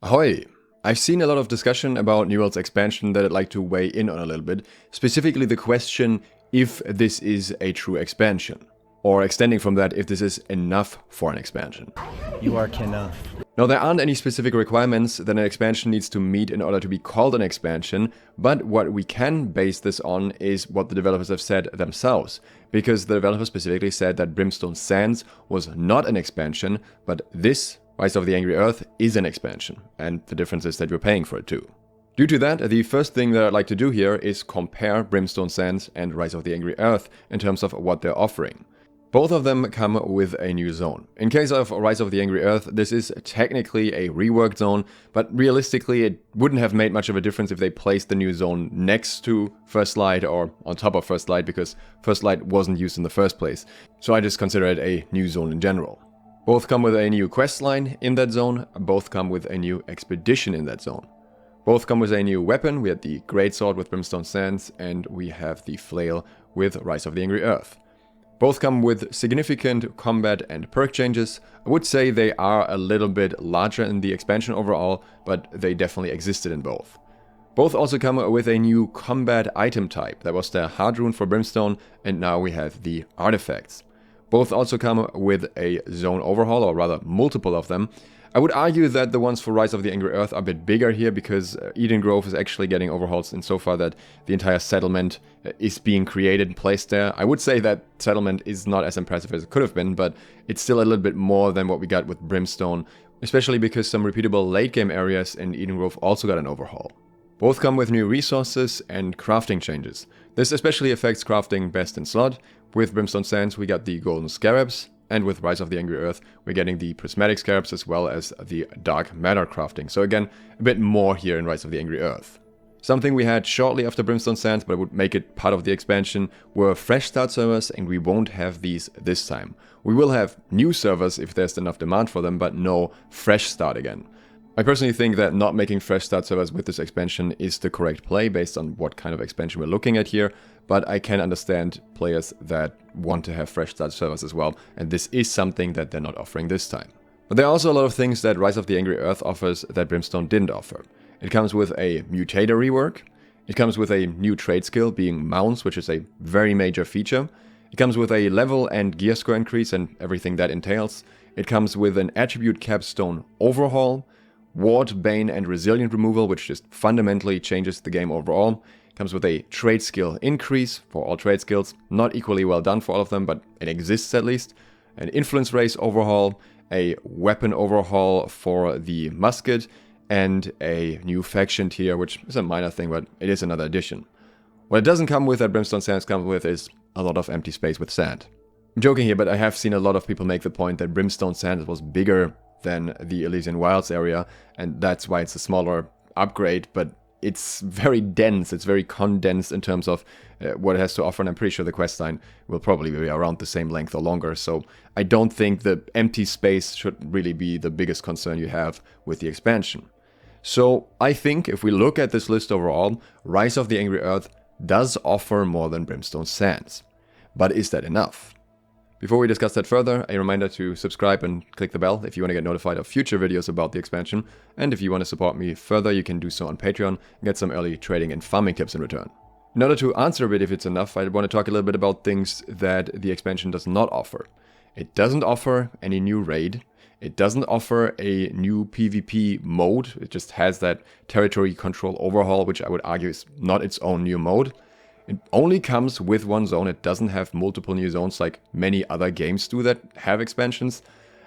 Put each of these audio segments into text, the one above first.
Ahoy! I've seen a lot of discussion about New World's expansion that I'd like to weigh in on a little bit, specifically the question if this is a true expansion, or extending from that, if this is enough for an expansion. You are enough. Now, there aren't any specific requirements that an expansion needs to meet in order to be called an expansion, but what we can base this on is what the developers have said themselves, because the developers specifically said that Brimstone Sands was not an expansion, but this, Rise of the Angry Earth, is an expansion, and the difference is that you're paying for it too. Due to that, the first thing that I'd like to do here is compare Brimstone Sands and Rise of the Angry Earth in terms of what they're offering. Both of them come with a new zone. In case of Rise of the Angry Earth, this is technically a reworked zone, but realistically it wouldn't have made much of a difference if they placed the new zone next to First Light or on top of First Light, because First Light wasn't used in the first place. So I just consider it a new zone in general. Both come with a new quest line in that zone, both come with a new expedition in that zone. Both come with a new weapon. We had the Greatsword with Brimstone Sands, and we have the Flail with Rise of the Angry Earth. Both come with significant combat and perk changes. I would say they are a little bit larger in the expansion overall, but they definitely existed in both. Both also come with a new combat item type. That was the Hard Rune for Brimstone, and now we have the artifacts. Both also come with a zone overhaul, or rather multiple of them. I would argue that the ones for Rise of the Angry Earth are a bit bigger here, because Eden Grove is actually getting overhauls insofar that the entire settlement is being created and placed there. I would say that settlement is not as impressive as it could have been, but it's still a little bit more than what we got with Brimstone, especially because some repeatable late game areas in Eden Grove also got an overhaul. Both come with new resources and crafting changes. This especially affects crafting best in SLOTH. With Brimstone Sands we got the Golden Scarabs, and with Rise of the Angry Earth we're getting the Prismatic Scarabs as well as the Dark Matter crafting. So again, a bit more here in Rise of the Angry Earth. Something we had shortly after Brimstone Sands, but would make it part of the expansion, were fresh start servers, and we won't have these this time. We will have new servers if there's enough demand for them, but no fresh start again. I personally think that not making fresh start servers with this expansion is the correct play based on what kind of expansion we're looking at here, but I can understand players that want to have fresh start servers as well, and this is something that they're not offering this time. But there are also a lot of things that Rise of the Angry Earth offers that Brimstone didn't offer. It comes with a mutator rework, it comes with a new trade skill being mounts, which is a very major feature. It comes with a level and gear score increase and everything that entails. It comes with an attribute capstone overhaul, Ward, Bane and Resilient removal, which just fundamentally changes the game overall. It comes with a trade skill increase for all trade skills, not equally well done for all of them, but it exists at least. An influence race overhaul, a weapon overhaul for the musket, and a new faction tier, which is a minor thing, but it is another addition. What it doesn't come with that Brimstone Sands comes with is a lot of empty space with sand. I'm joking here, but I have seen a lot of people make the point that Brimstone Sands was bigger than the Elysian Wilds area, and that's why it's a smaller upgrade, but it's very dense, it's very condensed in terms of what it has to offer, and I'm pretty sure the questline will probably be around the same length or longer, so I don't think the empty space should really be the biggest concern you have with the expansion. So I think if we look at this list overall, Rise of the Angry Earth does offer more than Brimstone Sands. But is that enough? Before we discuss that further, a reminder to subscribe and click the bell if you want to get notified of future videos about the expansion, and if you want to support me further, you can do so on Patreon and get some early trading and farming tips in return. In order to answer a bit if it's enough, I want to talk a little bit about things that the expansion does not offer. It doesn't offer any new raid, it doesn't offer a new PvP mode, it just has that territory control overhaul, which I would argue is not its own new mode. It only comes with one zone, it doesn't have multiple new zones like many other games do that have expansions.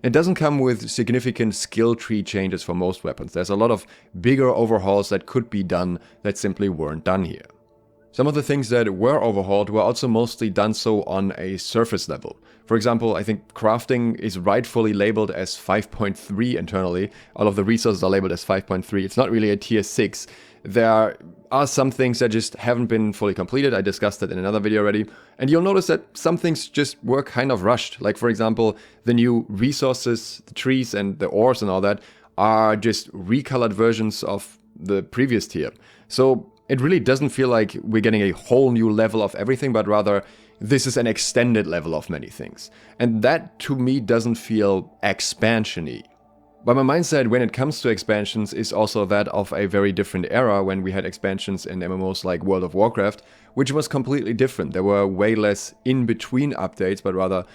It doesn't come with significant skill tree changes for most weapons. There's a lot of bigger overhauls that could be done that simply weren't done here. Some of the things that were overhauled were also mostly done so on a surface level. For example, I think crafting is rightfully labeled as 5.3 internally. All of the resources are labeled as 5.3. It's not really a tier 6. There are some things that just haven't been fully completed. I discussed that in another video already. And you'll notice that some things just were kind of rushed. Like, for example, the new resources, the trees and the ores and all that are just recolored versions of the previous tier. So it really doesn't feel like we're getting a whole new level of everything, but rather this is an extended level of many things. And that, to me, doesn't feel expansion-y. But my mindset when it comes to expansions is also that of a very different era when we had expansions in MMOs like World of Warcraft, which was completely different. There were way less in-between updates, but rather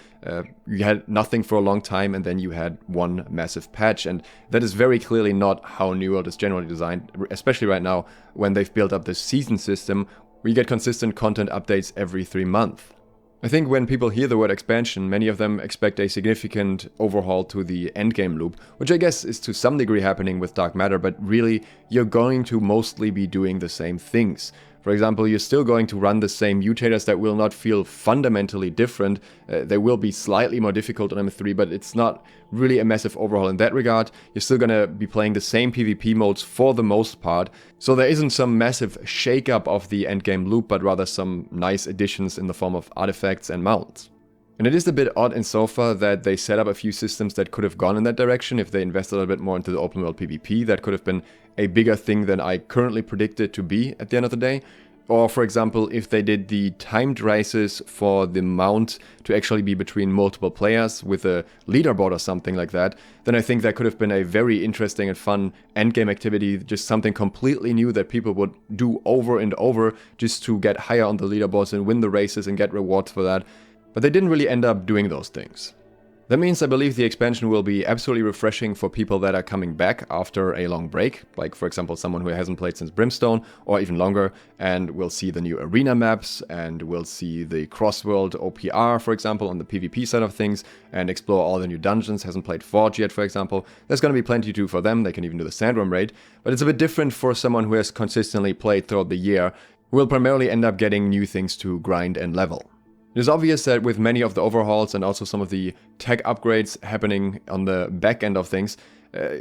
you had nothing for a long time and then you had one massive patch. And that is very clearly not how New World is generally designed, especially right now when they've built up this season system where you get consistent content updates every 3 months. I think when people hear the word expansion, many of them expect a significant overhaul to the endgame loop, which I guess is to some degree happening with Dark Matter, but really you're going to mostly be doing the same things. For example, you're still going to run the same mutators that will not feel fundamentally different. They will be slightly more difficult on M3, but it's not really a massive overhaul in that regard. You're still going to be playing the same PvP modes for the most part. So there isn't some massive shake-up of the endgame loop, but rather some nice additions in the form of artifacts and mounts. And it is a bit odd in so far that they set up a few systems that could have gone in that direction if they invested a little bit more into the open world PvP. That could have been a bigger thing than I currently predict it to be at the end of the day. Or for example, if they did the timed races for the mount to actually be between multiple players with a leaderboard or something like that, then I think that could have been a very interesting and fun endgame activity, just something completely new that people would do over and over just to get higher on the leaderboards and win the races and get rewards for that. But they didn't really end up doing those things. That means I believe the expansion will be absolutely refreshing for people that are coming back after a long break, like for example someone who hasn't played since Brimstone or even longer, and will see the new arena maps and will see the cross-world OPR, for example, on the PvP side of things, and explore all the new dungeons, hasn't played Forge yet, for example. There's going to be plenty to do for them, they can even do the Sandworm raid, but it's a bit different for someone who has consistently played throughout the year, who will primarily end up getting new things to grind and level. It is obvious that with many of the overhauls and also some of the tech upgrades happening on the back end of things,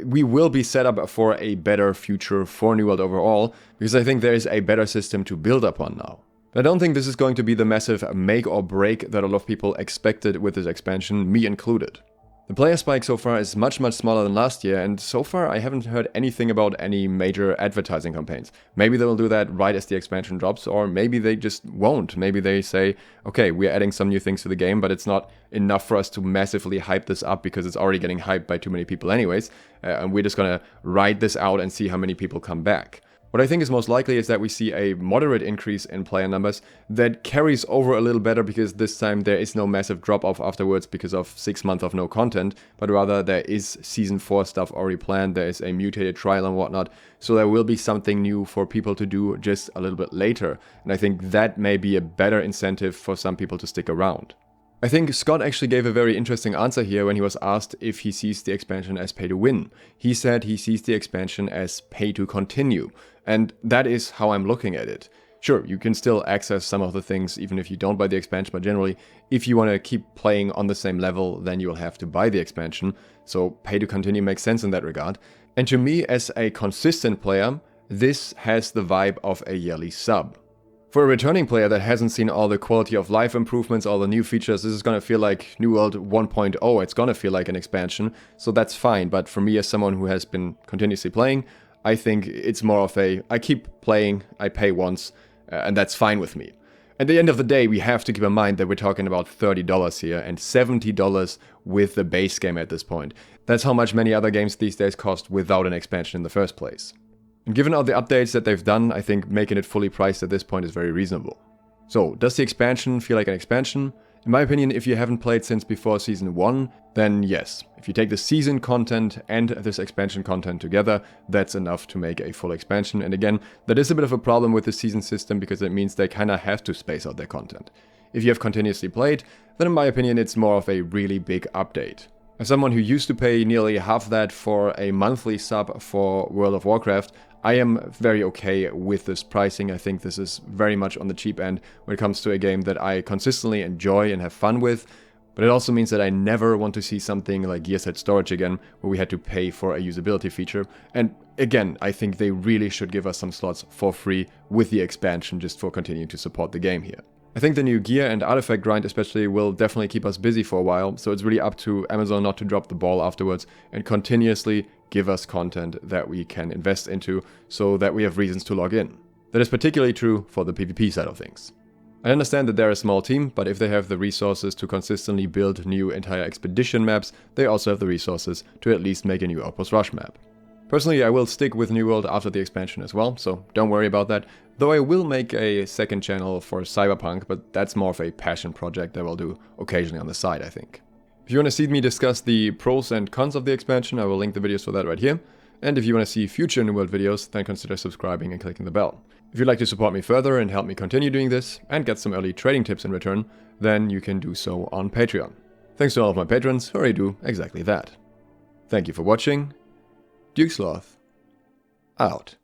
we will be set up for a better future for New World overall, because I think there is a better system to build upon now. I don't think this is going to be the massive make or break that a lot of people expected with this expansion, me included. The player spike so far is much smaller than last year, and so far I haven't heard anything about any major advertising campaigns. Maybe they will do that right as the expansion drops, or maybe they just won't. Maybe they say, okay, we're adding some new things to the game, but it's not enough for us to massively hype this up because it's already getting hyped by too many people anyways, and we're just gonna ride this out and see how many people come back. What I think is most likely is that we see a moderate increase in player numbers that carries over a little better because this time there is no massive drop-off afterwards because of 6 months of no content, but rather there is Season 4 stuff already planned, there is a mutated trial and whatnot, so there will be something new for people to do just a little bit later, and I think that may be a better incentive for some people to stick around. I think Scott actually gave a very interesting answer here when he was asked if he sees the expansion as pay to win. He said he sees the expansion as pay to continue, and that is how I'm looking at it. Sure, you can still access some of the things even if you don't buy the expansion, but generally, if you want to keep playing on the same level, then you'll have to buy the expansion, so pay to continue makes sense in that regard. And to me, as a consistent player, this has the vibe of a yearly sub. For a returning player that hasn't seen all the quality of life improvements, all the new features, this is gonna feel like New World 1.0, it's gonna feel like an expansion, so that's fine. But for me as someone who has been continuously playing, I think it's more of a, I keep playing, I pay once, and that's fine with me. At the end of the day, we have to keep in mind that we're talking about $30 here and $70 with the base game at this point. That's how much many other games these days cost without an expansion in the first place. And given all the updates that they've done, I think making it fully priced at this point is very reasonable. So, does the expansion feel like an expansion? In my opinion, if you haven't played since before Season 1, then yes. If you take the season content and this expansion content together, that's enough to make a full expansion. And again, that is a bit of a problem with the season system because it means they kinda have to space out their content. If you have continuously played, then in my opinion it's more of a really big update. As someone who used to pay nearly half that for a monthly sub for World of Warcraft, I am very okay with this pricing. I think this is very much on the cheap end when it comes to a game that I consistently enjoy and have fun with, but it also means that I never want to see something like Gears Head Storage again, where we had to pay for a usability feature. And again, I think they really should give us some slots for free with the expansion just for continuing to support the game here. I think the new gear and artifact grind especially will definitely keep us busy for a while, so it's really up to Amazon not to drop the ball afterwards and continuously give us content that we can invest into so that we have reasons to log in. That is particularly true for the PvP side of things. I understand that they're a small team, but if they have the resources to consistently build new entire expedition maps, they also have the resources to at least make a new Outpost Rush map. Personally, I will stick with New World after the expansion as well, so don't worry about that, though I will make a second channel for Cyberpunk, but that's more of a passion project that I'll do occasionally on the side, I think. If you want to see me discuss the pros and cons of the expansion, I will link the videos for that right here. And if you want to see future New World videos, then consider subscribing and clicking the bell. If you'd like to support me further and help me continue doing this, and get some early trading tips in return, then you can do so on Patreon. Thanks to all of my patrons who already do exactly that. Thank you for watching. Sloth out.